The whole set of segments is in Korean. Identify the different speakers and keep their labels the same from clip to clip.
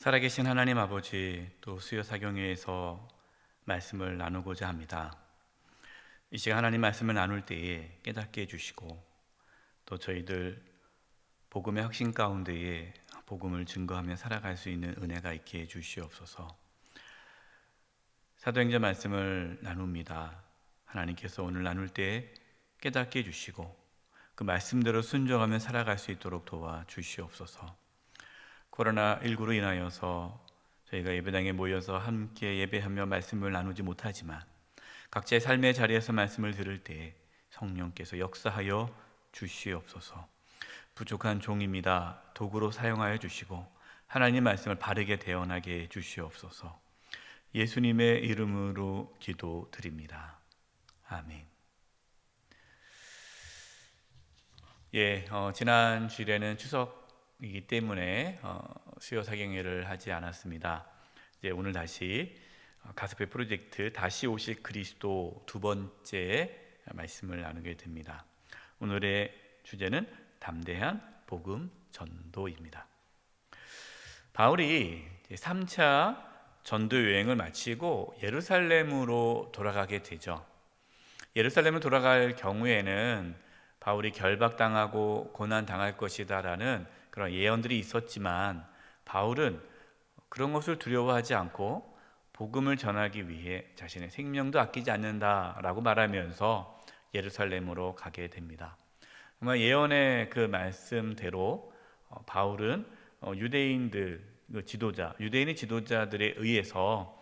Speaker 1: 살아계신 하나님 아버지, 또 수요사경회에서 말씀을 나누고자 합니다. 이 시간 하나님 말씀을 나눌 때에 깨닫게 해주시고, 또 저희들 복음의 확신 가운데에 복음을 증거하며 살아갈 수 있는 은혜가 있게 해주시옵소서. 사도행전 말씀을 나눕니다. 하나님께서 오늘 나눌 때에 깨닫게 해주시고, 그 말씀대로 순종하며 살아갈 수 있도록 도와주시옵소서. 코로나19로 인하여서 저희가 예배당에 모여서 함께 예배하며 말씀을 나누지 못하지만 각자의 삶의 자리에서 말씀을 들을 때 성령께서 역사하여 주시옵소서. 부족한 종입니다. 도구로 사용하여 주시고 하나님 말씀을 바르게 대언하게 주시옵소서. 예수님의 이름으로 기도드립니다. 아멘. 지난 주일에는 추석이기 때문에 수요 사경회를 하지 않았습니다. 이제 오늘 다시 가스페 프로젝트 다시 오실 그리스도 두 번째 말씀을 나누게 됩니다. 오늘의 주제는 담대한 복음 전도입니다. 바울이 3차 전도 여행을 마치고 예루살렘으로 돌아가게 되죠. 예루살렘을 돌아갈 경우에는 바울이 결박당하고 고난당할 것이다라는 그런 예언들이 있었지만 바울은 그런 것을 두려워하지 않고 복음을 전하기 위해 자신의 생명도 아끼지 않는다라고 말하면서 예루살렘으로 가게 됩니다. 정말 예언의 그 말씀대로 바울은 유대인의 지도자들에 의해서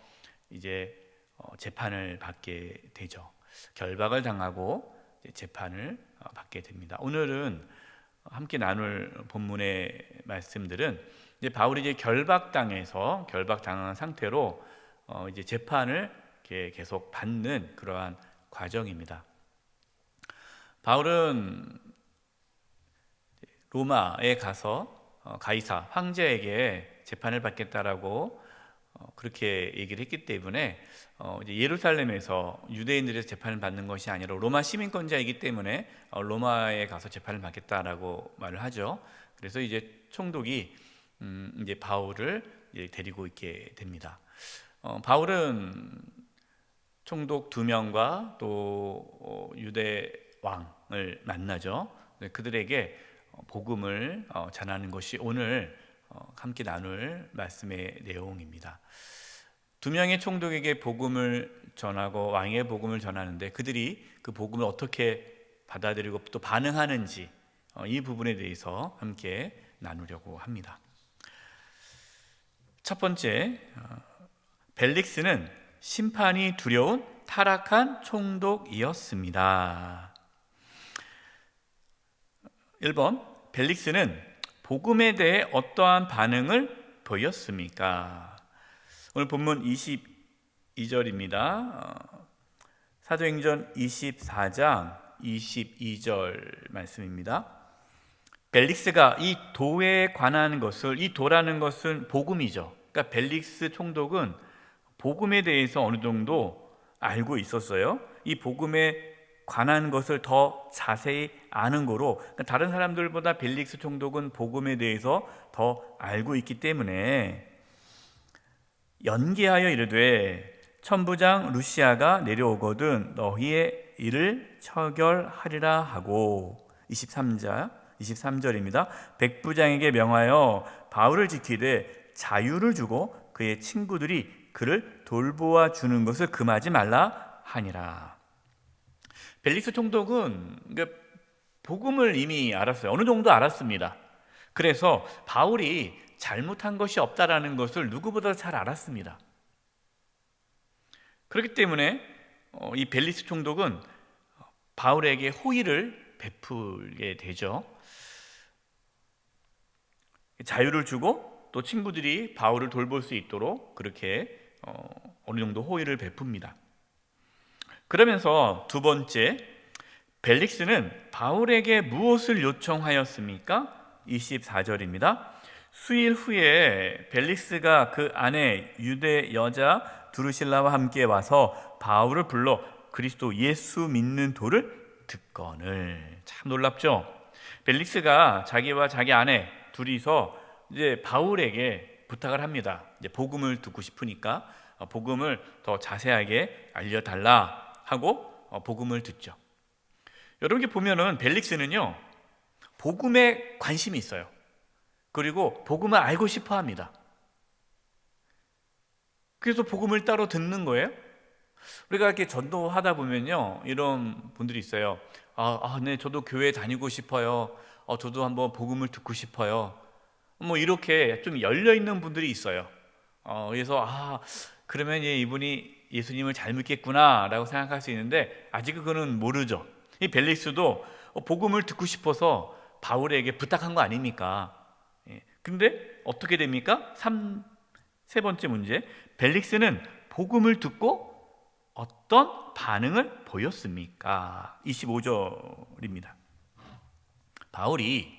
Speaker 1: 이제 재판을 받게 되죠. 결박을 당하고 재판을 받게 됩니다. 오늘은 함께 나눌 본문의 말씀들은 이제 바울이 이제 결박당한 상태로 이제 재판을 계속 받는 그러한 과정입니다. 바울은 로마에 가서 가이사 황제에게 재판을 받겠다라고 그렇게 얘기를 했기 때문에 이제 예루살렘에서 유대인들에서 재판을 받는 것이 아니라 로마 시민권자이기 때문에 로마에 가서 재판을 받겠다라고 말을 하죠. 그래서 이제 총독이 이제 바울을 이제 데리고 있게 됩니다. 바울은 총독 2명과 또 유대 왕을 만나죠. 그들에게 복음을 전하는 것이 오늘 함께 나눌 말씀의 내용입니다. 2명의 총독에게 복음을 전하고 왕의 복음을 전하는데 그들이 그 복음을 어떻게 받아들이고 또 반응하는지 이 부분에 대해서 함께 나누려고 합니다. 첫 번째, 벨릭스는 심판이 두려운 타락한 총독이었습니다. 1번, 벨릭스는 복음에 대해 어떠한 반응을 보였습니까? 오늘 본문 22절입니다. 사도행전 24장 22절 말씀입니다. 벨릭스가 이 도에 관한 것을, 이 도라는 것은 복음이죠. 그러니까 벨릭스 총독은 복음에 대해서 어느 정도 알고 있었어요. 이 복음에 관한 것을 더 자세히 아는 거로, 그러니까 다른 사람들보다 벨릭스 총독은 복음에 대해서 더 알고 있기 때문에 연기하여 이르되 천부장 루시아가 내려오거든 너희의 일을 처결하리라 하고 23절입니다. 백부장에게 명하여 바울을 지키되 자유를 주고 그의 친구들이 그를 돌보아 주는 것을 금하지 말라 하니라. 벨릭스 총독은 복음을 이미 알았어요. 어느 정도 알았습니다. 그래서 바울이 잘못한 것이 없다라는 것을 누구보다 잘 알았습니다. 그렇기 때문에 이 벨릭스 총독은 바울에게 호의를 베풀게 되죠. 자유를 주고 또 친구들이 바울을 돌볼 수 있도록 그렇게 어느 정도 호의를 베풉니다. 그러면서 두 번째, 벨릭스는 바울에게 무엇을 요청하였습니까? 24절입니다. 수일 후에 벨릭스가 그 아내 유대 여자 두루실라와 함께 와서 바울을 불러 그리스도 예수 믿는 도를 듣거늘. 참 놀랍죠? 벨릭스가 자기와 자기 아내 둘이서 이제 바울에게 부탁을 합니다. 이제 복음을 듣고 싶으니까 복음을 더 자세하게 알려달라 하고 복음을 듣죠. 여러분 보면은 벨릭스는요, 복음에 관심이 있어요. 그리고 복음을 알고 싶어 합니다. 그래서 복음을 따로 듣는 거예요. 우리가 이렇게 전도하다 보면요, 이런 분들이 있어요. 네, 저도 교회 다니고 싶어요. 저도 한번 복음을 듣고 싶어요. 뭐 이렇게 좀 열려 있는 분들이 있어요. 그래서 그러면 이분이 예수님을 잘 믿겠구나라고 생각할 수 있는데 아직은 그거는 모르죠. 이 벨릭스도 복음을 듣고 싶어서 바울에게 부탁한 거 아닙니까? 근데 어떻게 됩니까? 세 번째 문제, 벨릭스는 복음을 듣고 어떤 반응을 보였습니까? 25절입니다. 바울이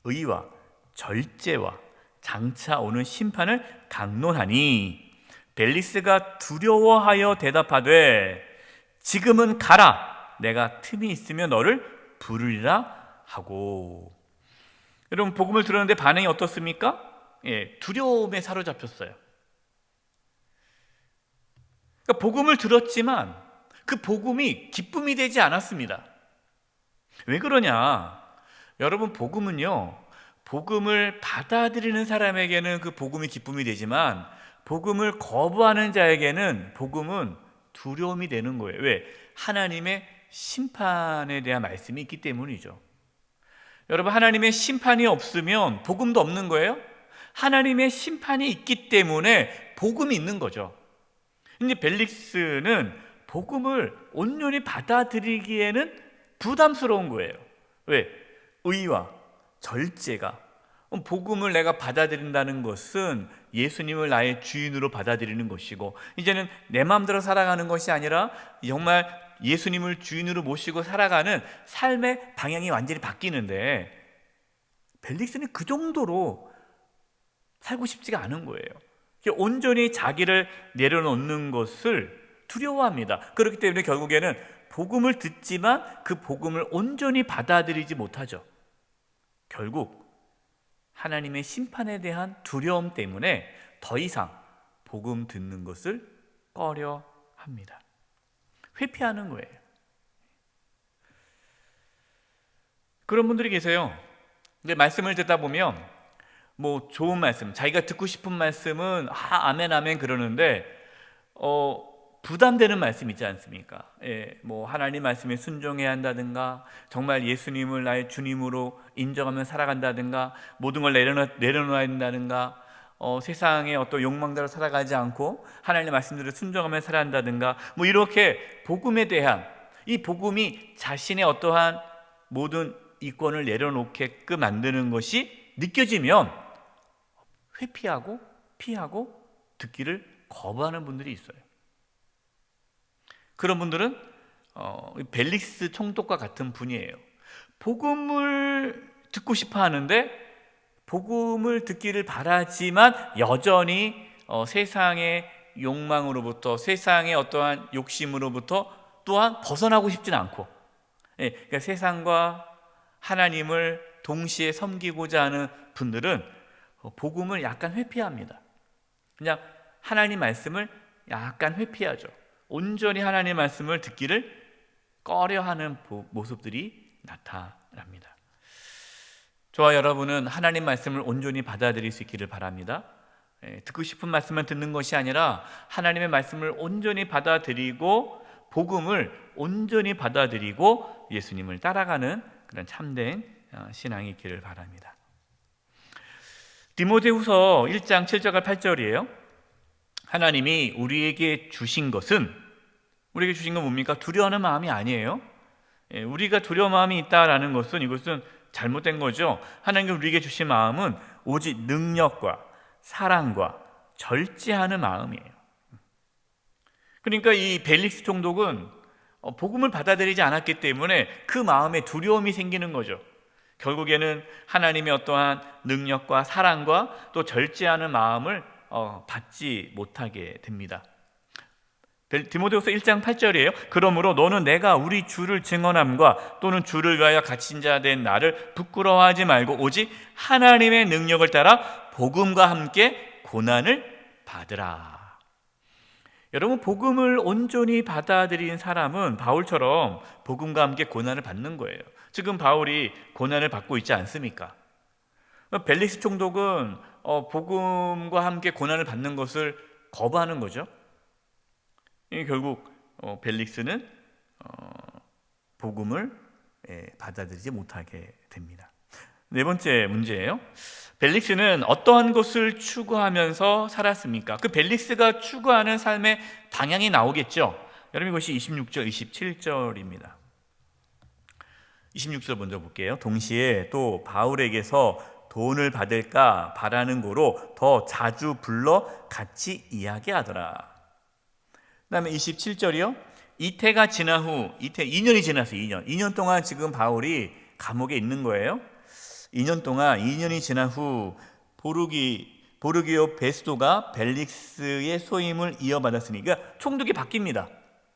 Speaker 1: 의와 절제와 장차 오는 심판을 강론하니 벨릭스가 두려워하여 대답하되 지금은 가라, 내가 틈이 있으면 너를 부르리라 하고. 여러분, 복음을 들었는데 반응이 어떻습니까? 두려움에 사로잡혔어요. 그러니까 복음을 들었지만 그 복음이 기쁨이 되지 않았습니다. 왜 그러냐? 여러분, 복음을 받아들이는 사람에게는 그 복음이 기쁨이 되지만 복음을 거부하는 자에게는 복음은 두려움이 되는 거예요. 왜? 하나님의 심판에 대한 말씀이 있기 때문이죠. 여러분, 하나님의 심판이 없으면 복음도 없는 거예요. 하나님의 심판이 있기 때문에 복음이 있는 거죠. 근데 벨릭스는 복음을 온전히 받아들이기에는 부담스러운 거예요. 왜? 의와 절제가, 복음을 내가 받아들인다는 것은 예수님을 나의 주인으로 받아들이는 것이고, 이제는 내 마음대로 살아가는 것이 아니라 정말 예수님을 주인으로 모시고 살아가는 삶의 방향이 완전히 바뀌는데 벨릭스는 그 정도로 살고 싶지가 않은 거예요. 온전히 자기를 내려놓는 것을 두려워합니다. 그렇기 때문에 결국에는 복음을 듣지만 그 복음을 온전히 받아들이지 못하죠. 결국 하나님의 심판에 대한 두려움 때문에 더 이상 복음 듣는 것을 꺼려합니다. 회피하는 거예요. 그런 분들이 계세요. 근데 말씀을 듣다 보면 좋은 말씀, 자기가 듣고 싶은 말씀은 아멘 아멘 그러는데 부담되는 말씀 있지 않습니까? 하나님 말씀에 순종해야 한다든가, 정말 예수님을 나의 주님으로 인정하며 살아간다든가, 모든 걸 내려놓아야 된다든가, 세상의 어떤 욕망대로 살아가지 않고 하나님의 말씀대로 순종하며 살아야 한다든가, 이렇게 복음에 대한, 이 복음이 자신의 어떠한 모든 이권을 내려놓게끔 만드는 것이 느껴지면 회피하고 피하고 듣기를 거부하는 분들이 있어요. 그런 분들은 벨릭스 총독과 같은 분이에요. 복음을 듣고 싶어 하는데 복음을 듣기를 바라지만 여전히 세상의 욕망으로부터, 세상의 어떠한 욕심으로부터 또한 벗어나고 싶지는 않고, 그러니까 세상과 하나님을 동시에 섬기고자 하는 분들은 복음을 약간 회피합니다. 그냥 하나님 말씀을 약간 회피하죠. 온전히 하나님 말씀을 듣기를 꺼려하는 모습들이 나타납니다. 저와 여러분은 하나님 말씀을 온전히 받아들일 수 있기를 바랍니다. 듣고 싶은 말씀만 듣는 것이 아니라 하나님의 말씀을 온전히 받아들이고 복음을 온전히 받아들이고 예수님을 따라가는 그런 참된 신앙이 있기를 바랍니다. 디모데후서 1장 7절 8절이에요. 하나님이 우리에게 주신 것은, 우리에게 주신 건 뭡니까? 두려워하는 마음이 아니에요. 우리가 두려운 마음이 있다라는 것은, 이것은 잘못된 거죠. 하나님이 우리에게 주신 마음은 오직 능력과 사랑과 절제하는 마음이에요. 그러니까 이 벨릭스 총독은 복음을 받아들이지 않았기 때문에 그 마음에 두려움이 생기는 거죠. 결국에는 하나님의 어떠한 능력과 사랑과 또 절제하는 마음을 받지 못하게 됩니다. 디모데후서 1장 8절이에요. 그러므로 너는 내가 우리 주를 증언함과 또는 주를 위하여 갇힌 자 된 나를 부끄러워하지 말고 오직 하나님의 능력을 따라 복음과 함께 고난을 받으라. 여러분, 복음을 온전히 받아들인 사람은 바울처럼 복음과 함께 고난을 받는 거예요. 지금 바울이 고난을 받고 있지 않습니까? 벨릭스 총독은 복음과 함께 고난을 받는 것을 거부하는 거죠. 결국 벨릭스는 복음을 받아들이지 못하게 됩니다. 네 번째 문제예요. 벨릭스는 어떠한 것을 추구하면서 살았습니까? 그 벨릭스가 추구하는 삶의 방향이 나오겠죠. 여러분, 이것이 26절, 27절입니다. 26절 먼저 볼게요. 동시에 또 바울에게서 돈을 받을까 바라는 거로 더 자주 불러 같이 이야기하더라. 그 다음에 27절이요. 이태가 지난 후, 2년이 지났어요. 2년 동안 지금 바울이 감옥에 있는 거예요. 2년이 지난 후 보르기오 베스도가 벨릭스의 소임을 이어받았으니, 그러니까 총독이 바뀝니다.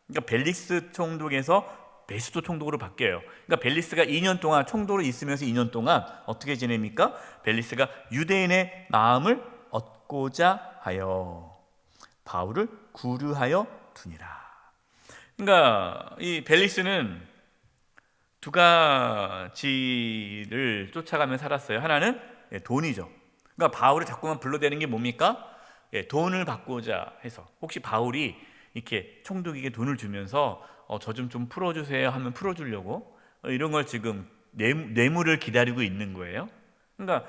Speaker 1: 그러니까 벨릭스 총독에서 베스도 총독으로 바뀌어요. 그러니까 벨릭스가 2년 동안 총독으로 있으면서 2년 동안 어떻게 지냅니까? 벨릭스가 유대인의 마음을 얻고자 하여 바울을 구류하여 두니라. 그러니까 이 벨릭스는 두 가지를 쫓아가며 살았어요. 하나는 돈이죠. 그러니까 바울을 자꾸만 불러대는 게 뭡니까? 돈을 받고자 해서, 혹시 바울이 이렇게 총독에게 돈을 주면서 저 좀 풀어주세요 하면 풀어주려고 이런 걸 지금 뇌물을 기다리고 있는 거예요. 그러니까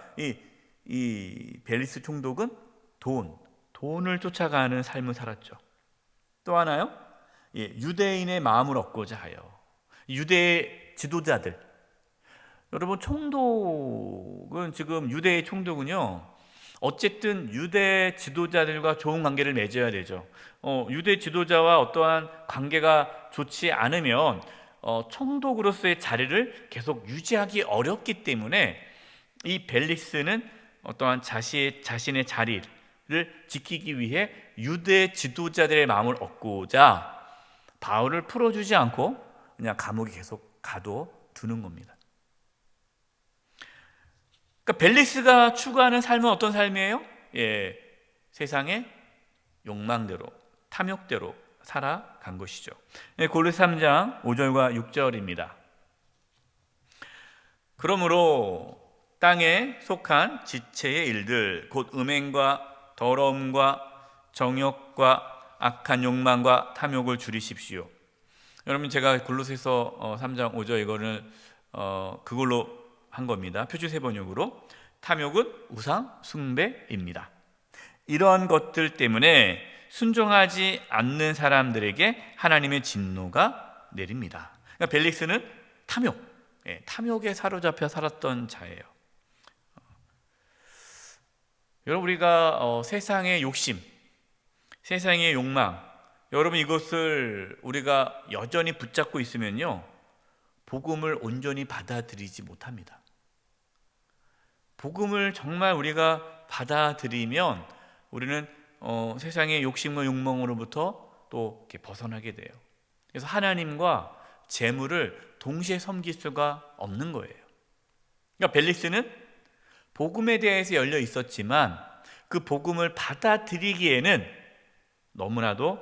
Speaker 1: 이 벨릭스 총독은 돈을 쫓아가는 삶을 살았죠. 또 하나요? 유대인의 마음을 얻고자 하여, 유대 지도자들, 여러분, 총독은 지금 유대의 총독은요, 어쨌든 유대 지도자들과 좋은 관계를 맺어야 되죠. 유대 지도자와 어떠한 관계가 좋지 않으면 총독으로서의 자리를 계속 유지하기 어렵기 때문에 이 벨릭스는 어떠한 자신의 자리를 지키기 위해 유대 지도자들의 마음을 얻고자 바울을 풀어주지 않고 그냥 감옥에 계속 가둬두는 겁니다. 그러니까 벨릭스가 추구하는 삶은 어떤 삶이에요? 세상의 욕망대로, 탐욕대로 살아간 것이죠. 골로새 3장 5절과 6절입니다. 그러므로 땅에 속한 지체의 일들, 곧 음행과 더러움과 정욕과 악한 욕망과 탐욕을 줄이십시오. 여러분, 제가 골로새서 3장 5절 이거를 그걸로 한 겁니다. 표주세 번역으로. 탐욕은 우상 숭배입니다. 이러한 것들 때문에 순종하지 않는 사람들에게 하나님의 진노가 내립니다. 그러니까 벨릭스는 탐욕에 사로잡혀 살았던 자예요. 여러분, 우리가 세상의 욕심, 세상의 욕망, 여러분, 이것을 우리가 여전히 붙잡고 있으면요, 복음을 온전히 받아들이지 못합니다. 복음을 정말 우리가 받아들이면 우리는 세상의 욕심과 욕망으로부터 또 이렇게 벗어나게 돼요. 그래서 하나님과 재물을 동시에 섬길 수가 없는 거예요. 그러니까 벨릭스는 복음에 대해서 열려 있었지만 그 복음을 받아들이기에는 너무나도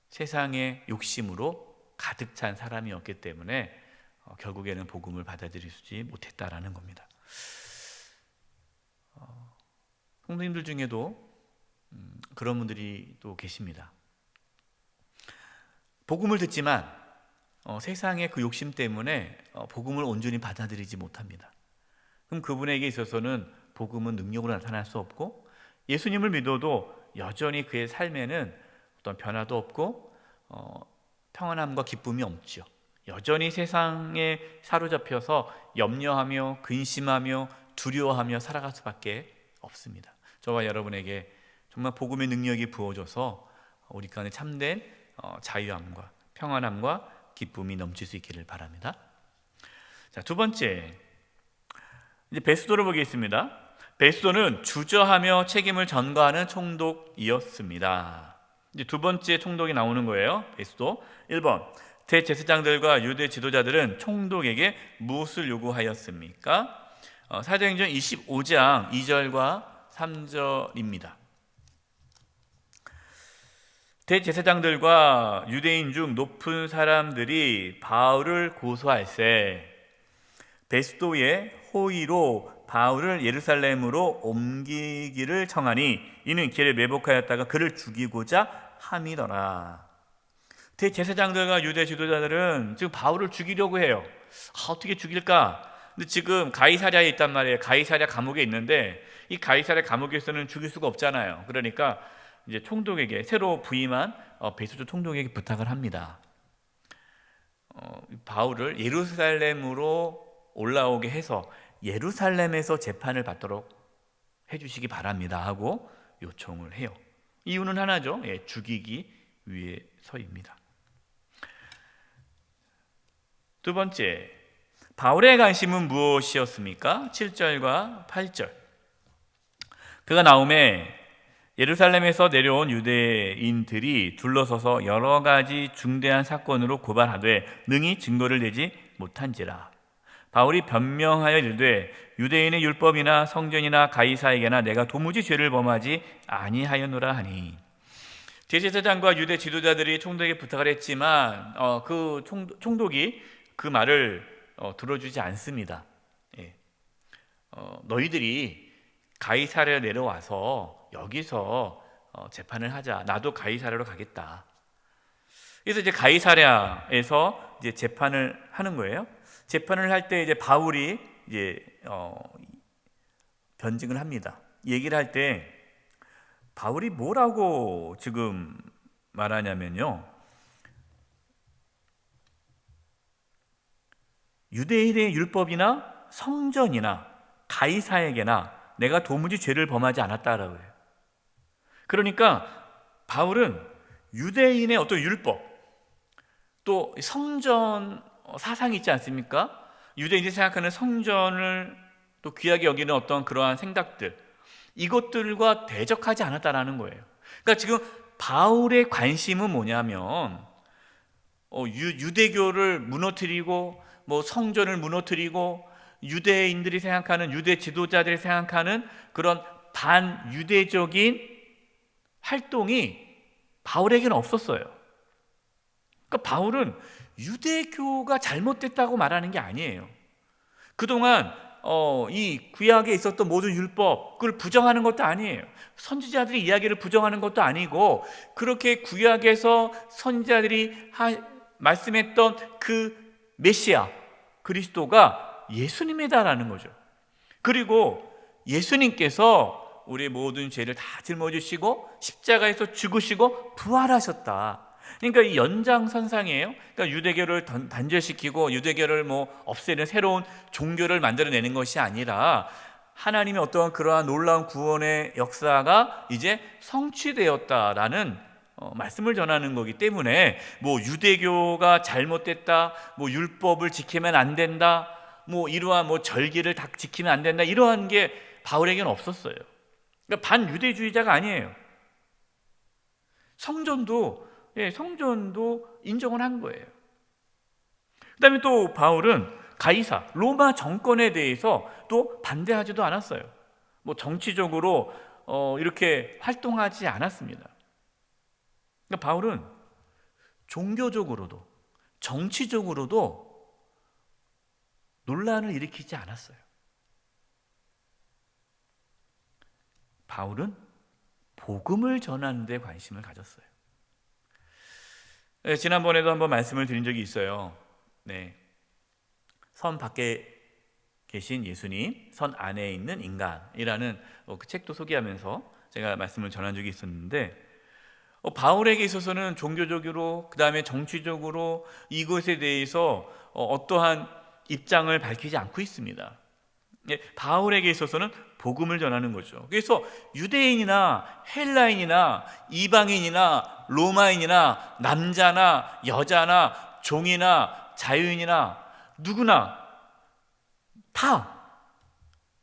Speaker 1: 세상의 욕심으로 가득 찬 사람이었기 때문에 결국에는 복음을 받아들이지 못했다라는 겁니다. 성도님들 중에도 그런 분들이 또 계십니다. 복음을 듣지만 세상의 그 욕심 때문에 복음을 온전히 받아들이지 못합니다. 그럼 그분에게 있어서는 복음은 능력으로 나타날 수 없고, 예수님을 믿어도 여전히 그의 삶에는 어떤 변화도 없고 평안함과 기쁨이 없죠. 여전히 세상에 사로잡혀서 염려하며 근심하며 두려워하며 살아갈 수밖에 없습니다. 저와 여러분에게 정말 복음의 능력이 부어져서 우리 가운데 참된 자유함과 평안함과 기쁨이 넘칠 수 있기를 바랍니다. 자, 두 번째, 이제 베스도를 보겠습니다. 베스도는 주저하며 책임을 전가하는 총독이었습니다. 이제 두 번째 총독이 나오는 거예요. 베스도. 1번, 대제사장들과 유대 지도자들은 총독에게 무엇을 요구하였습니까? 사도행전 25장 2절과 3절입니다. 대제사장들과 유대인 중 높은 사람들이 바울을 고소할세 베스도의 호의로 바울을 예루살렘으로 옮기기를 청하니 이는 길에 매복하였다가 그를 죽이고자 함이더라. 대제사장들과 유대 지도자들은 지금 바울을 죽이려고 해요. 어떻게 죽일까? 근데 지금 가이사랴에 있단 말이에요. 가이사랴 감옥에 있는데 이 가이사랴 감옥에서는 죽일 수가 없잖아요. 그러니까 이제 총독에게 새로 부임한 베스도 총독에게 부탁을 합니다. 바울을 예루살렘으로 올라오게 해서 예루살렘에서 재판을 받도록 해주시기 바랍니다 하고 요청을 해요. 이유는 하나죠. 죽이기 위해서입니다. 두 번째, 바울의 관심은 무엇이었습니까? 7절과 8절. 그가 나오매 예루살렘에서 내려온 유대인들이 둘러서서 여러 가지 중대한 사건으로 고발하되 능히 증거를 내지 못한지라. 바울이 변명하여 이르되 유대인의 율법이나 성전이나 가이사에게나 내가 도무지 죄를 범하지 아니하였노라 하니. 대제사장과 유대 지도자들이 총독에게 부탁을 했지만 그 총독이 그 말을 들어주지 않습니다. 너희들이 가이사랴에 내려와서 여기서 재판을 하자. 나도 가이사랴로 가겠다. 그래서 이제 가이사랴에서 이제 재판을 하는 거예요. 재판을 할 때 이제 바울이 이제 변증을 합니다. 얘기를 할 때 바울이 뭐라고 지금 말하냐면요. 유대인의 율법이나 성전이나 가이사에게나 내가 도무지 죄를 범하지 않았다라고 해요. 그러니까 바울은 유대인의 어떤 율법, 또 성전 사상이 있지 않습니까? 유대인들이 생각하는 성전을 또 귀하게 여기는 어떤 그러한 생각들, 이것들과 대적하지 않았다라는 거예요. 그러니까 지금 바울의 관심은 뭐냐면 유대교를 무너뜨리고 성전을 무너뜨리고 유대인들이 생각하는, 유대 지도자들이 생각하는 그런 반유대적인 활동이 바울에게는 없었어요. 그러니까 바울은 유대교가 잘못됐다고 말하는 게 아니에요. 그동안 이 구약에 있었던 모든 율법, 그걸 부정하는 것도 아니에요. 선지자들의 이야기를 부정하는 것도 아니고, 그렇게 구약에서 선지자들이 말씀했던 그 메시아 그리스도가 예수님이다라는 거죠. 그리고 예수님께서 우리의 모든 죄를 다 짊어지시고 십자가에서 죽으시고 부활하셨다. 그러니까 이 연장선상이에요. 그러니까 유대교를 단절시키고 유대교를 없애는 새로운 종교를 만들어내는 것이 아니라 하나님의 어떠한 그러한 놀라운 구원의 역사가 이제 성취되었다라는 말씀을 전하는 거기 때문에 유대교가 잘못됐다, 율법을 지키면 안 된다, 이러한 절기를 다 지키면 안 된다, 이러한 게 바울에게는 없었어요. 그러니까 반유대주의자가 아니에요. 성전도 인정을 한 거예요. 그 다음에 또 바울은 가이사, 로마 정권에 대해서 또 반대하지도 않았어요. 정치적으로 이렇게 활동하지 않았습니다. 그러니까 바울은 종교적으로도 정치적으로도 논란을 일으키지 않았어요. 바울은 복음을 전하는 데 관심을 가졌어요. 지난번에도 한번 말씀을 드린 적이 있어요. 선 밖에 계신 예수님, 선 안에 있는 인간이라는 그 책도 소개하면서 제가 말씀을 전한 적이 있었는데, 바울에게 있어서는 종교적으로, 그 다음에 정치적으로 이것에 대해서 어떠한 입장을 밝히지 않고 있습니다. 바울에게 있어서는 복음을 전하는 거죠. 그래서 유대인이나 헬라인이나 이방인이나 로마인이나 남자나 여자나 종이나 자유인이나 누구나 다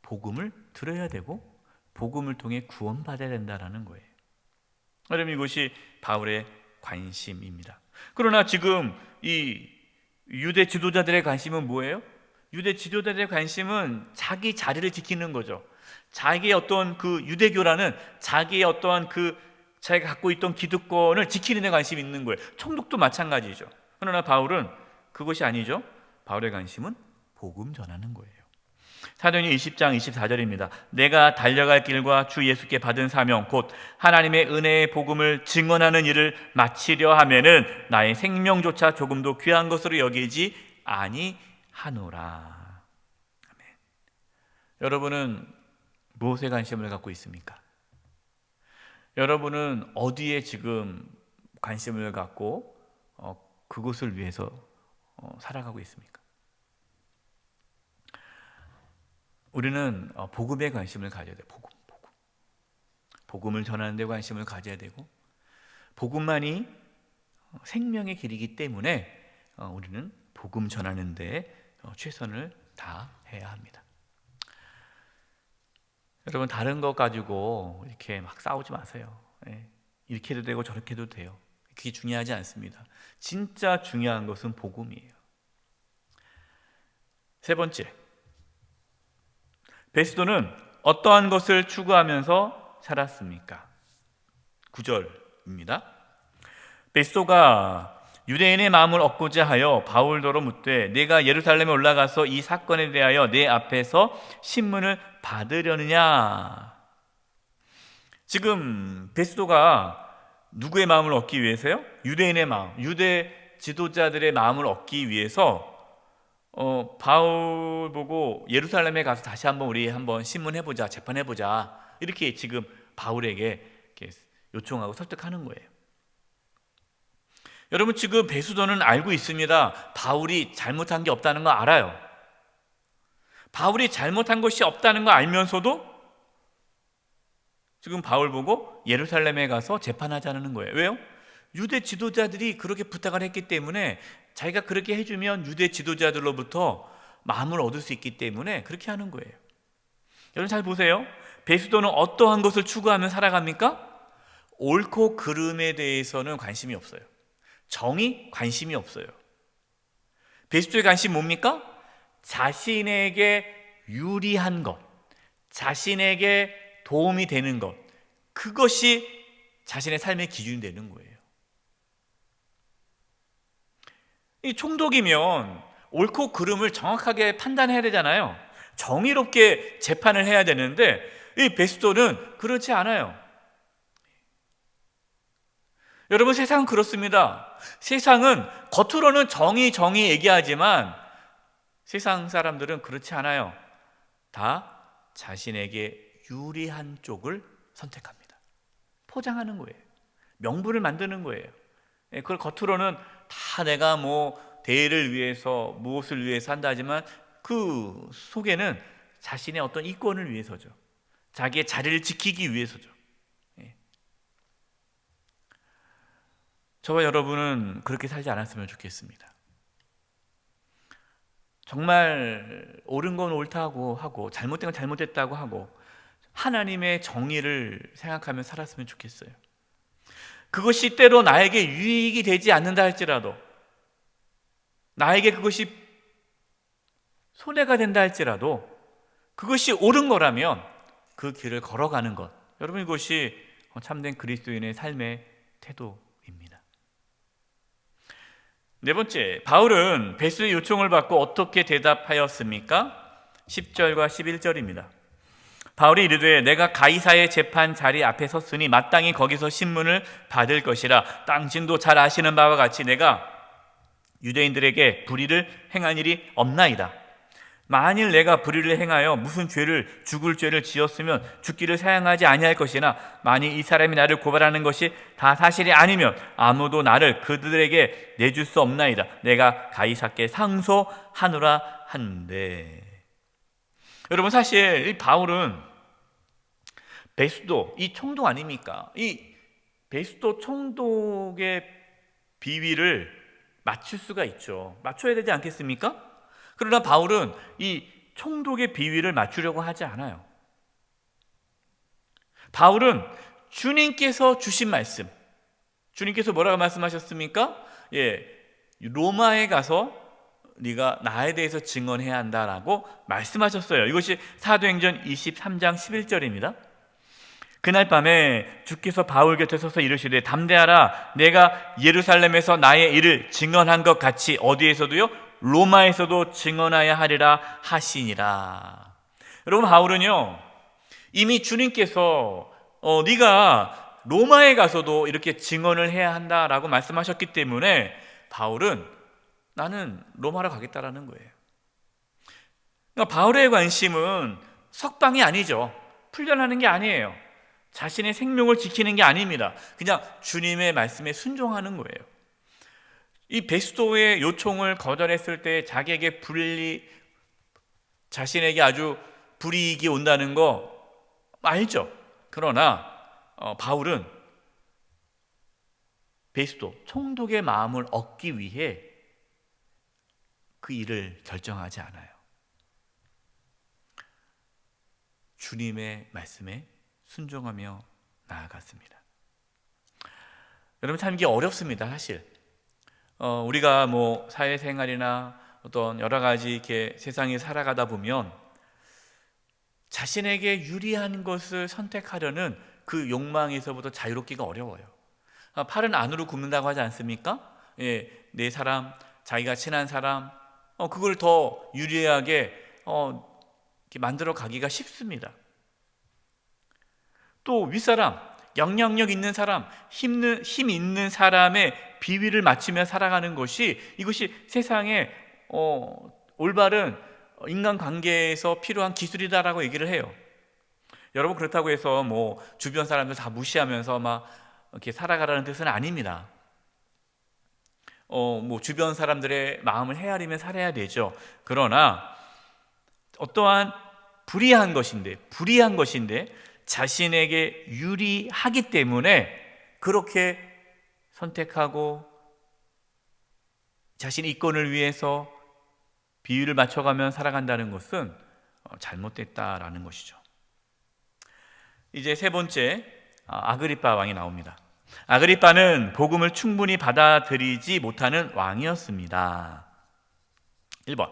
Speaker 1: 복음을 들어야 되고 복음을 통해 구원받아야 된다는 거예요. 여러분, 이것이 바울의 관심입니다. 그러나 지금 이 유대 지도자들의 관심은 뭐예요? 유대 지도자들의 관심은 자기 자리를 지키는 거죠. 자기의 어떤 그 유대교라는 자기의 어떠한 그 자기가 갖고 있던 기득권을 지키는 데 관심이 있는 거예요. 총독도 마찬가지죠. 그러나 바울은 그것이 아니죠. 바울의 관심은 복음 전하는 거예요. 사도행전 20장 24절입니다. 내가 달려갈 길과 주 예수께 받은 사명 곧 하나님의 은혜의 복음을 증언하는 일을 마치려 하면은 나의 생명조차 조금도 귀한 것으로 여기지 아니하노라. 아멘. 여러분은 무엇에 관심을 갖고 있습니까? 여러분은 어디에 지금 관심을 갖고 그것을 위해서 살아가고 있습니까? 우리는 복음에 관심을 가져야 돼요. 복음을 전하는 데 관심을 가져야 되고, 복음만이 생명의 길이기 때문에 우리는 복음 전하는 데 최선을 다해야 합니다. 여러분, 다른 것 가지고 이렇게 막 싸우지 마세요. 이렇게 해도 되고 저렇게 해도 돼요. 그게 중요하지 않습니다. 진짜 중요한 것은 복음이에요. 세 번째, 베스도는 어떠한 것을 추구하면서 살았습니까? 9절입니다. 베스도가 유대인의 마음을 얻고자 하여 바울더러 묻되 내가 예루살렘에 올라가서 이 사건에 대하여 내 앞에서 신문을 받으려느냐. 지금 베스도가 누구의 마음을 얻기 위해서요? 유대인의 마음, 유대 지도자들의 마음을 얻기 위해서 바울 보고 예루살렘에 가서 다시 한번 우리 한번 신문해보자, 재판해보자, 이렇게 지금 바울에게 이렇게 요청하고 설득하는 거예요. 여러분, 지금 베스도는 알고 있습니다. 바울이 잘못한 게 없다는 거 알아요. 바울이 잘못한 것이 없다는 거 알면서도 지금 바울 보고 예루살렘에 가서 재판하자는 거예요. 왜요? 유대 지도자들이 그렇게 부탁을 했기 때문에, 자기가 그렇게 해주면 유대 지도자들로부터 마음을 얻을 수 있기 때문에 그렇게 하는 거예요. 여러분 잘 보세요. 베스도는 어떠한 것을 추구하며 살아갑니까? 옳고 그름에 대해서는 관심이 없어요. 정의 관심이 없어요. 베스도의 관심 뭡니까? 자신에게 유리한 것, 자신에게 도움이 되는 것, 그것이 자신의 삶의 기준이 되는 거예요. 이 총독이면 옳고 그름을 정확하게 판단해야 되잖아요. 정의롭게 재판을 해야 되는데 이 베스도는 그렇지 않아요. 여러분, 세상은 그렇습니다. 세상은 겉으로는 정의 얘기하지만 세상 사람들은 그렇지 않아요. 다 자신에게 유리한 쪽을 선택합니다. 포장하는 거예요. 명분을 만드는 거예요. 그걸 겉으로는 다 내가 대의를 위해서 무엇을 위해서 한다 하지만 그 속에는 자신의 어떤 이권을 위해서죠. 자기의 자리를 지키기 위해서죠. 저와 여러분은 그렇게 살지 않았으면 좋겠습니다. 정말 옳은 건 옳다고 하고 잘못된 건 잘못됐다고 하고 하나님의 정의를 생각하며 살았으면 좋겠어요. 그것이 때로 나에게 유익이 되지 않는다 할지라도, 나에게 그것이 손해가 된다 할지라도 그것이 옳은 거라면 그 길을 걸어가는 것, 여러분, 이것이 참된 그리스도인의 삶의 태도입니다. 네 번째, 바울은 베스도의 요청을 받고 어떻게 대답하였습니까? 10절과 11절입니다. 바울이 이르되 내가 가이사의 재판 자리 앞에 섰으니 마땅히 거기서 신문을 받을 것이라. 당신도 잘 아시는 바와 같이 내가 유대인들에게 불의를 행한 일이 없나이다. 만일 내가 불의를 행하여 무슨 죄를, 죽을 죄를 지었으면 죽기를 사양하지 아니할 것이나 만일 이 사람이 나를 고발하는 것이 다 사실이 아니면 아무도 나를 그들에게 내줄 수 없나이다. 내가 가이사께 상소하노라 한데. 여러분, 사실 이 바울은 베스도, 이 총독 아닙니까? 이 베스도 총독의 비위를 맞출 수가 있죠. 맞춰야 되지 않겠습니까? 그러나 바울은 이 총독의 비위를 맞추려고 하지 않아요. 바울은 주님께서 주신 말씀, 주님께서 뭐라고 말씀하셨습니까? 로마에 가서 네가 나에 대해서 증언해야 한다라고 말씀하셨어요. 이것이 사도행전 23장 11절입니다. 그날 밤에 주께서 바울 곁에 서서 이르시되 담대하라, 내가 예루살렘에서 나의 일을 증언한 것 같이 어디에서도요 로마에서도 증언하여 하리라 하시니라. 여러분, 바울은요 이미 주님께서 네가 로마에 가서도 이렇게 증언을 해야 한다라고 말씀하셨기 때문에 바울은 나는 로마로 가겠다라는 거예요. 그러니까 바울의 관심은 석방이 아니죠. 풀려나는 게 아니에요. 자신의 생명을 지키는 게 아닙니다. 그냥 주님의 말씀에 순종하는 거예요. 이 베스토의 요청을 거절했을 때 자기에게 자신에게 아주 불이익이 온다는 거 알죠. 그러나 바울은 베스토 총독의 마음을 얻기 위해 그 일을 결정하지 않아요. 주님의 말씀에 순종하며 나아갔습니다. 여러분, 참 이게 어렵습니다. 사실 우리가 뭐 사회생활이나 어떤 여러 가지 이렇게 세상에 살아가다 보면 자신에게 유리한 것을 선택하려는 그 욕망에서부터 자유롭기가 어려워요. 팔은 안으로 굽는다고 하지 않습니까? 예, 내 사람, 자기가 친한 사람, 그걸 더 유리하게 이렇게 만들어 가기가 쉽습니다. 또 윗사람, 영향력 있는 사람, 힘 있는 사람의 비위를 맞추며 살아가는 이것이 세상에 올바른 인간관계에서 필요한 기술이다라고 얘기를 해요. 여러분, 그렇다고 해서 뭐 주변 사람들 다 무시하면서 막 이렇게 살아가라는 뜻은 아닙니다. 뭐 주변 사람들의 마음을 헤아리며 살아야 되죠. 그러나 어떠한 불의한 것인데 자신에게 유리하기 때문에 그렇게 선택하고 자신의 이권을 위해서 비위를 맞춰가며 살아간다는 것은 잘못됐다라는 것이죠. 이제 세 번째, 아그리빠 왕이 나옵니다. 아그리빠는 복음을 충분히 받아들이지 못하는 왕이었습니다. 1번,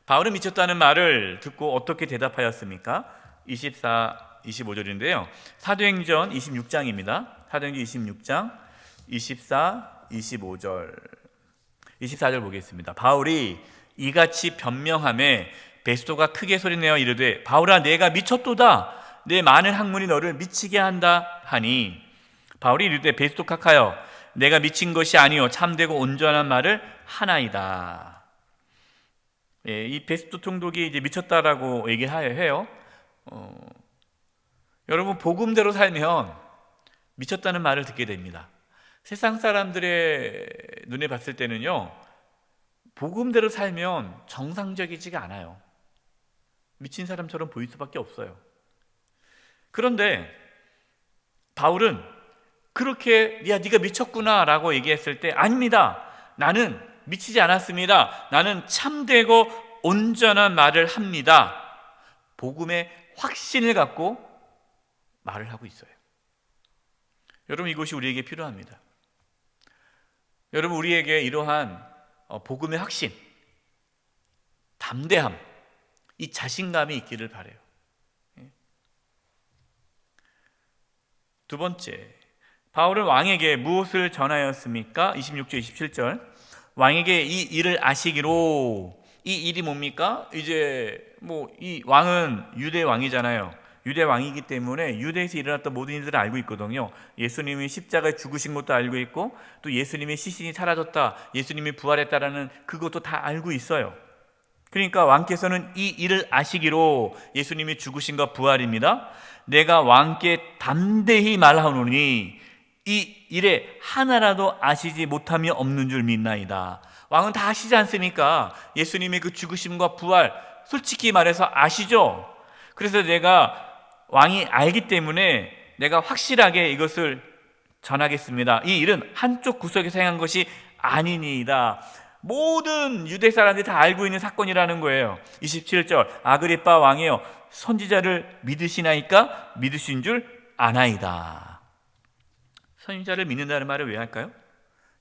Speaker 1: 바울은 미쳤다는 말을 듣고 어떻게 대답하였습니까? 25절인데요. 사도행전 26장입니다. 사도행전 26장 24, 25절. 24절 보겠습니다. 바울이 이같이 변명하매 베스토가 크게 소리내어 이르되 바울아, 내가 미쳤도다. 내 많은 학문이 너를 미치게 한다 하니 바울이 이르되 베스토 카카여, 내가 미친 것이 아니요 참되고 온전한 말을 하나이다. 예, 이 베스토 총독이 이제 미쳤다라고 얘기해요. 여러분, 복음대로 살면 미쳤다는 말을 듣게 됩니다. 세상 사람들의 눈에 봤을 때는요, 복음대로 살면 정상적이지가 않아요. 미친 사람처럼 보일 수밖에 없어요. 그런데 바울은 그렇게 야, 네가 미쳤구나 라고 얘기했을 때 아닙니다. 나는 미치지 않았습니다. 나는 참되고 온전한 말을 합니다. 복음의 확신을 갖고 말을 하고 있어요. 여러분, 이것이 우리에게 필요합니다. 여러분, 우리에게 이러한 복음의 확신, 담대함, 이 자신감이 있기를 바라요. 두 번째, 바울은 왕에게 무엇을 전하였습니까? 26절, 27절. 왕에게 이 일을 아시기로. 이 일이 뭡니까? 이제 이 왕은 유대 왕이잖아요. 유대 왕이기 때문에 유대에서 일어났던 모든 일들을 알고 있거든요. 예수님이 십자가에 죽으신 것도 알고 있고, 또 예수님의 시신이 사라졌다, 예수님이 부활했다라는 그것도 다 알고 있어요. 그러니까 왕께서는 이 일을 아시기로, 예수님이 죽으신과 부활입니다. 내가 왕께 담대히 말하노니 이 일에 하나라도 아시지 못함이 없는 줄 믿나이다. 왕은 다 아시지 않습니까? 예수님의 그 죽으심과 부활, 솔직히 말해서 아시죠? 그래서 내가 왕이 알기 때문에 내가 확실하게 이것을 전하겠습니다. 이 일은 한쪽 구석에서 행한 것이 아니니이다. 모든 유대 사람들이 다 알고 있는 사건이라는 거예요. 27절, 아그리빠 왕이여, 선지자를 믿으시나이까? 믿으신 줄 아나이다. 선지자를 믿는다는 말을 왜 할까요?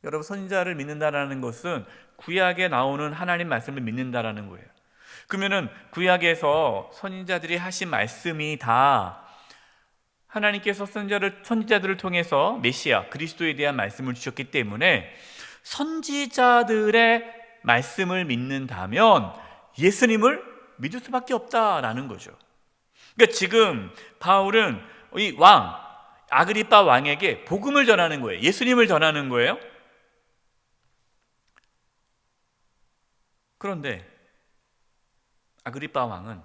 Speaker 1: 여러분, 선지자를 믿는다는 것은 구약에 나오는 하나님 말씀을 믿는다라는 거예요. 그러면은 구약에서 선지자들이 하신 말씀이 다 하나님께서 선지자들을 통해서 메시아 그리스도에 대한 말씀을 주셨기 때문에 선지자들의 말씀을 믿는다면 예수님을 믿을 수밖에 없다라는 거죠. 그러니까 지금 바울은 이 아그리빠 왕에게 복음을 전하는 거예요. 예수님을 전하는 거예요. 그런데 아그리빠 왕은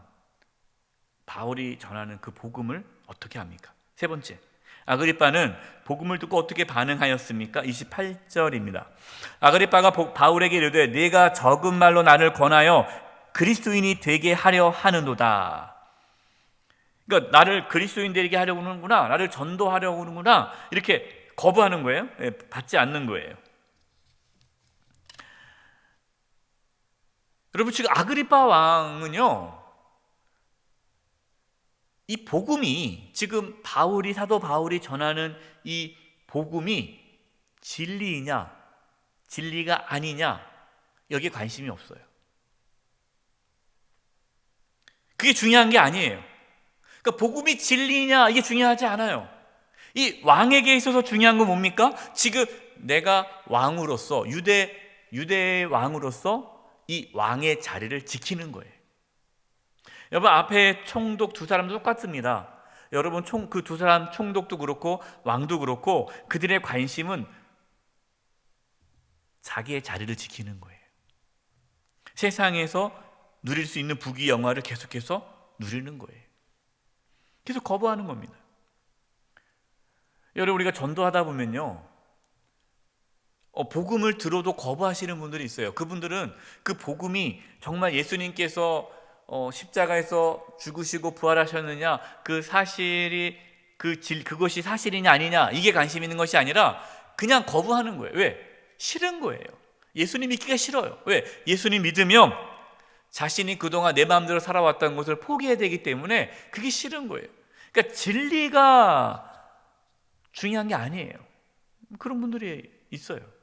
Speaker 1: 바울이 전하는 그 복음을 어떻게 합니까? 세 번째, 아그리빠는 복음을 듣고 어떻게 반응하였습니까? 28절입니다. 아그리빠가 바울에게 이르되 네가 적은 말로 나를 권하여 그리스도인이 되게 하려 하는도다. 그러니까 나를 그리스도인 되게 하려고 하는구나, 나를 전도하려고 하는구나, 이렇게 거부하는 거예요. 받지 않는 거예요. 여러분, 지금 아그리빠 왕은요, 이 복음이 지금 사도 바울이 전하는 이 복음이 진리이냐 진리가 아니냐 여기에 관심이 없어요. 그게 중요한 게 아니에요. 그러니까 복음이 진리냐 이게 중요하지 않아요. 이 왕에게 있어서 중요한 건 뭡니까? 지금 내가 왕으로서 유대의 왕으로서 이 왕의 자리를 지키는 거예요. 여러분, 앞에 총독 두 사람도 똑같습니다. 여러분, 그 두 사람 총독도 그렇고 왕도 그렇고 그들의 관심은 자기의 자리를 지키는 거예요. 세상에서 누릴 수 있는 부귀 영화를 계속해서 누리는 거예요. 계속 거부하는 겁니다. 여러분, 우리가 전도하다 보면요, 복음을 들어도 거부하시는 분들이 있어요. 그분들은 그 복음이 정말 예수님께서 십자가에서 죽으시고 부활하셨느냐, 그 사실이 그것이 사실이냐 아니냐 이게 관심 있는 것이 아니라 그냥 거부하는 거예요. 왜? 싫은 거예요. 예수님 믿기가 싫어요. 왜? 예수님 믿으면 자신이 그동안 내 마음대로 살아왔던 것을 포기해야 되기 때문에 그게 싫은 거예요. 그러니까 진리가 중요한 게 아니에요. 그런 분들이 있어요.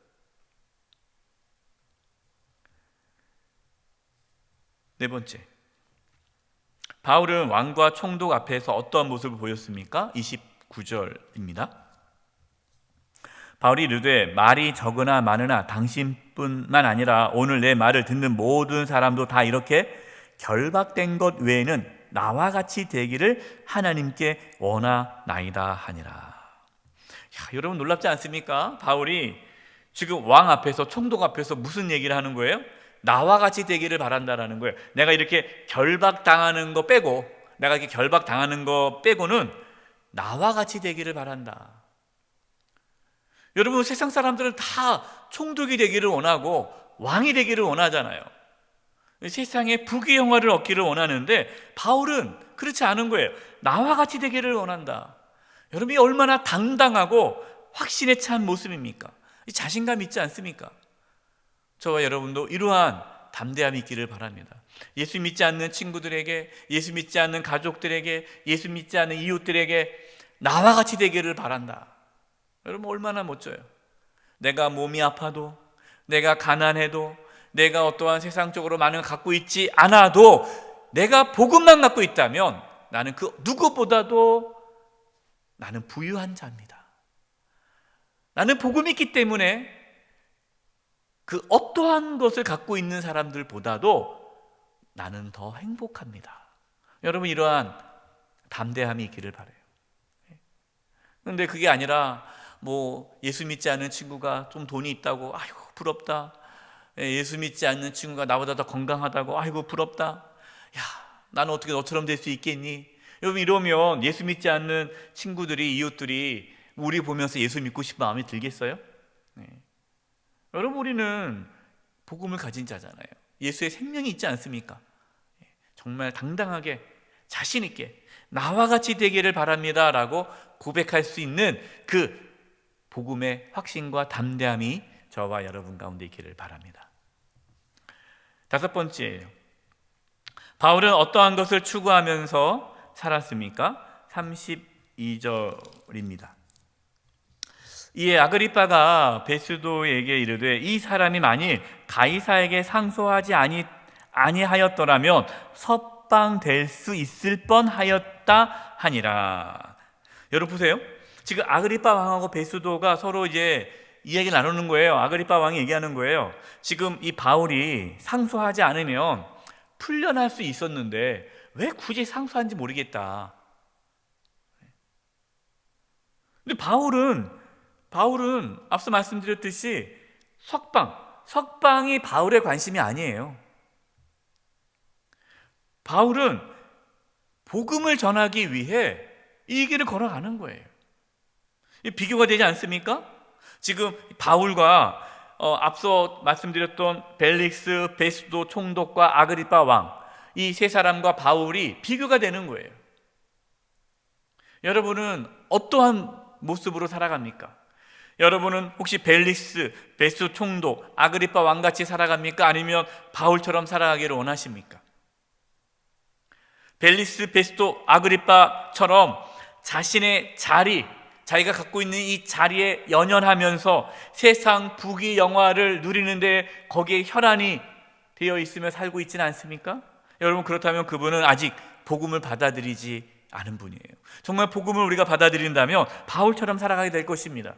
Speaker 1: 네 번째, 바울은 왕과 총독 앞에서 어떠한 모습을 보였습니까? 29절입니다. 바울이 이르되 말이 적으나 많으나 당신뿐만 아니라 오늘 내 말을 듣는 모든 사람도 다 이렇게 결박된 것 외에는 나와 같이 되기를 하나님께 원하나이다 하니라. 여러분, 놀랍지 않습니까? 바울이 지금 왕 앞에서, 총독 앞에서 무슨 얘기를 하는 거예요? 나와 같이 되기를 바란다라는 거예요. 내가 이렇게 결박당하는 거 빼고, 내가 이렇게 결박당하는 거 빼고는 나와 같이 되기를 바란다. 여러분, 세상 사람들은 다 총독이 되기를 원하고 왕이 되기를 원하잖아요. 세상에 부귀 영화를 얻기를 원하는데 바울은 그렇지 않은 거예요. 나와 같이 되기를 원한다. 여러분이 얼마나 당당하고 확신에 찬 모습입니까? 자신감 있지 않습니까? 저와 여러분도 이러한 담대함이 있기를 바랍니다. 예수 믿지 않는 친구들에게, 예수 믿지 않는 가족들에게, 예수 믿지 않는 이웃들에게 나와 같이 되기를 바란다. 여러분, 얼마나 멋져요. 내가 몸이 아파도, 내가 가난해도, 내가 어떠한 세상적으로 많은 걸 갖고 있지 않아도 내가 복음만 갖고 있다면 나는 그 누구보다도 나는 부유한 자입니다. 나는 복음이 있기 때문에 그 어떠한 것을 갖고 있는 사람들보다도 나는 더 행복합니다. 여러분, 이러한 담대함이 있기를 바라요. 그런데 그게 아니라 예수 믿지 않는 친구가 좀 돈이 있다고 아이고 부럽다. 예수 믿지 않는 친구가 나보다 더 건강하다고 아이고 부럽다. 야, 나는 어떻게 너처럼 될 수 있겠니? 여러분, 이러면 예수 믿지 않는 친구들이, 이웃들이 우리 보면서 예수 믿고 싶은 마음이 들겠어요? 네. 여러분, 우리는 복음을 가진 자잖아요. 예수의 생명이 있지 않습니까? 정말 당당하게 자신 있게 나와 같이 되기를 바랍니다 라고 고백할 수 있는 그 복음의 확신과 담대함이 저와 여러분 가운데 있기를 바랍니다. 다섯 번째예요. 바울은 어떠한 것을 추구하면서 살았습니까? 32절입니다. 이에 아그리빠가 베스도에게 이르되 이 사람이 만일 가이사에게 상소하지 아니하였더라면 석방될 수 있을 뻔하였다 하니라. 여러분 보세요. 지금 아그리빠 왕하고 베스도가 서로 이제 이야기 나누는 거예요. 아그리빠 왕이 얘기하는 거예요. 지금 이 바울이 상소하지 않으면 풀려날 수 있었는데 왜 굳이 상소한지 모르겠다. 근데 바울은 앞서 말씀드렸듯이 석방이 바울의 관심이 아니에요. 바울은 복음을 전하기 위해 이 길을 걸어가는 거예요. 비교가 되지 않습니까? 지금 바울과 앞서 말씀드렸던 벨릭스, 베스도 총독과 아그리빠 왕, 이 세 사람과 바울이 비교가 되는 거예요. 여러분은 어떠한 모습으로 살아갑니까? 여러분은 혹시 벨릭스, 베스도 총독, 아그리빠 왕같이 살아갑니까? 아니면 바울처럼 살아가기를 원하십니까? 벨릭스, 베스도, 아그리빠처럼 자신의 자기가 갖고 있는 이 자리에 연연하면서 세상 부귀 영화를 누리는데 거기에 혈안이 되어 있으며 살고 있지는 않습니까? 여러분, 그렇다면 그분은 아직 복음을 받아들이지 않은 분이에요. 정말 복음을 우리가 받아들인다면 바울처럼 살아가게 될 것입니다.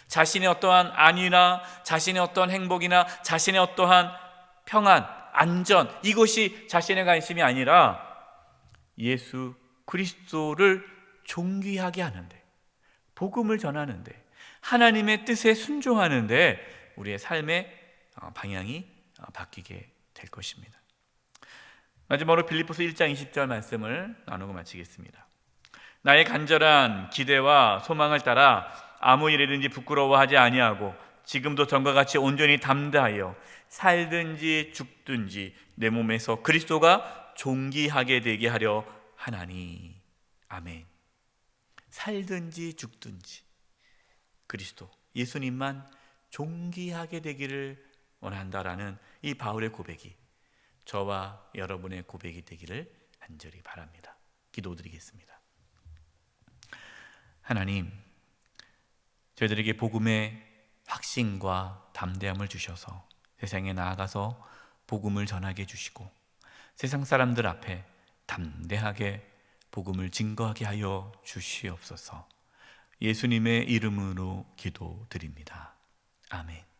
Speaker 1: 자신의 어떠한 안위나 자신의 어떠한 행복이나 자신의 어떠한 평안, 안전, 이것이 자신의 관심이 아니라 예수 그리스도를 존귀하게 하는데, 복음을 전하는데, 하나님의 뜻에 순종하는데 우리의 삶의 방향이 바뀌게 될 것입니다. 마지막으로 빌립보서 1장 20절 말씀을 나누고 마치겠습니다. 나의 간절한 기대와 소망을 따라 아무 일이든지 부끄러워하지 아니하고 지금도 전과 같이 온전히 담대하여 살든지 죽든지 내 몸에서 그리스도가 존귀하게 되게 하려 하나니. 아멘. 살든지 죽든지 그리스도, 예수님만 존귀하게 되기를 원한다라는 이 바울의 고백이 저와 여러분의 고백이 되기를 간절히 바랍니다. 기도드리겠습니다. 하나님, 저희들에게 복음의 확신과 담대함을 주셔서 세상에 나아가서 복음을 전하게 해주시고 세상 사람들 앞에 담대하게 복음을 증거하게 하여 주시옵소서. 예수님의 이름으로 기도드립니다. 아멘.